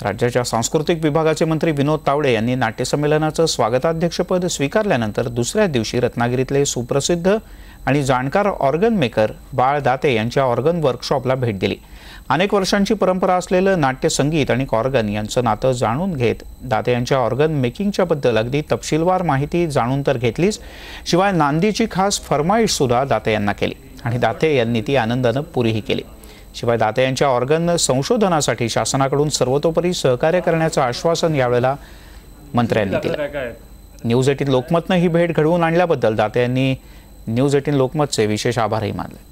राज्याच्या सांस्कृतिक विभागाचे मंत्री विनोद तावडे यांनी नाट्यसंमेलनाचं स्वागताध्यक्षपद स्वीकारल्यानंतर दुसऱ्या दिवशी रत्नागिरीतले सुप्रसिद्ध आणि जाणकार ऑर्गन मेकर बाळ दाते यांच्या ऑर्गन वर्कशॉपला भेट दिली। अनेक वर्षांची परंपरा असलेलं नाट्य संगीत आणि ऑर्गन यांचं नातं जाणून घेत दाते यांच्या ऑर्गन मेकिंगच्या बद्दल अगदी तपशीलवार माहिती जाणून तर घेतलीच, शिवाय नांदीची खास फरमाईश सुद्धा दाते यांना केली आणि दाते यांनी ती आनंदाने पुरीही केली। शिवाय दाते यांच्या ऑर्गन संशोधनासाठी शासनाकडून सर्वतोपरी सहकार्य करण्याचं आश्वासन यावेळेला मंत्र्यांनी दिलं। न्यूज 18 लोकमतनं ही भेट घडवून आणल्याबद्दल दाते यांनी न्यूज 18 लोकमतचे विशेष आभारही मानले।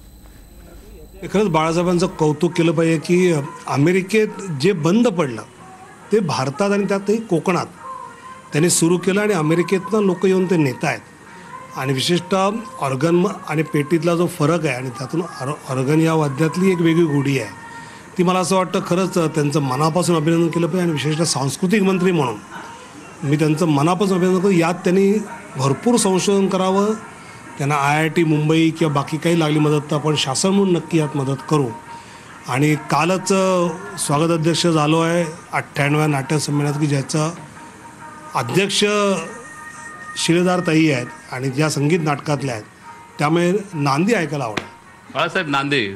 खरंच बाळासाहेबांचं कौतुक केलं पाहिजे की अमेरिकेत जे बंद पडलं ते भारतात आणि त्यातही कोकणात त्यांनी सुरू केलं आणि अमेरिकेतनं लोक येऊन ते नेत आहेत। आणि विशेषतः ऑर्गन आणि पेटीतला जो फरक आहे आणि त्यातून ऑर्गन या वाद्यातली एक वेगळी गोडी आहे, ती मला असं वाटतं खरंच त्यांचं मनापासून अभिनंदन केलं पाहिजे। आणि विशेषतः सांस्कृतिक मंत्री म्हणून मी त्यांचं मनापासून अभिनंदन करतो। यात त्यांनी भरपूर संशोधन करावं। त्यांना IIT मुंबई किंवा बाकी काही लागली मदत तर आपण शासन म्हणून नक्की यात मदत करू। आणि कालच स्वागत अध्यक्ष झालो आहे 98व्या नाट्य संमेलनात की ज्याचा अध्यक्ष शिलेदार ताई आहेत आणि ज्या संगीत नाटकातल्या आहेत, त्यामुळे नांदी ऐकायला आवडेल। बाळासाहेब नांदे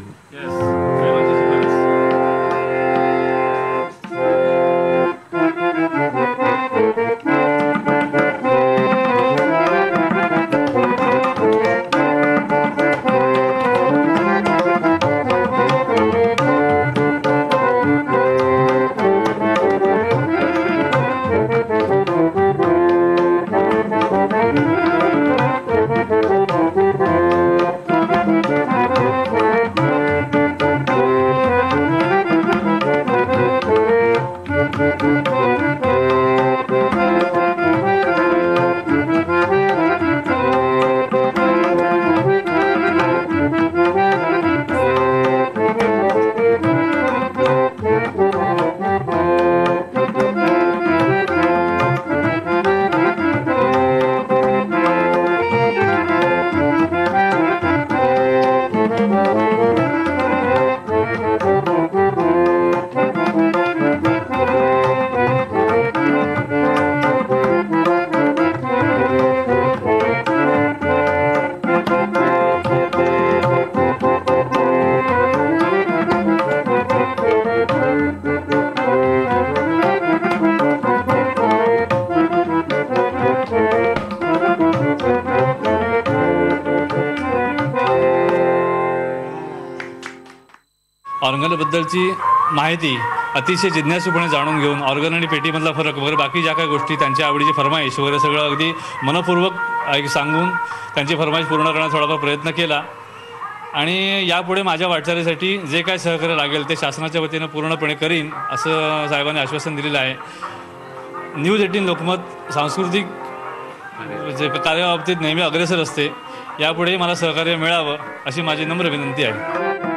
ऑर्गनबद्दलची माहिती अतिशय जिज्ञासूपणे जाणून घेऊन ऑर्गन आणि पेटीमधला फरक वगैरे बाकी ज्या काही गोष्टी त्यांच्या आवडीची फरमाईश वगैरे सगळं अगदी मनपूर्वक सांगून त्यांची फरमाईश पूर्ण करण्याचा थोडाफार प्रयत्न केला। आणि यापुढे माझ्या वाटचालीसाठी जे काय सहकार्य लागेल ते शासनाच्या वतीनं पूर्णपणे करीन असं साहेबांनी आश्वासन दिलेलं आहे। न्यूज 18 लोकमत सांस्कृतिक जे कार्याबाबतीत नेहमी अग्रेसर असते, यापुढे मला सहकार्य मिळावं अशी माझी नम्र विनंती आहे।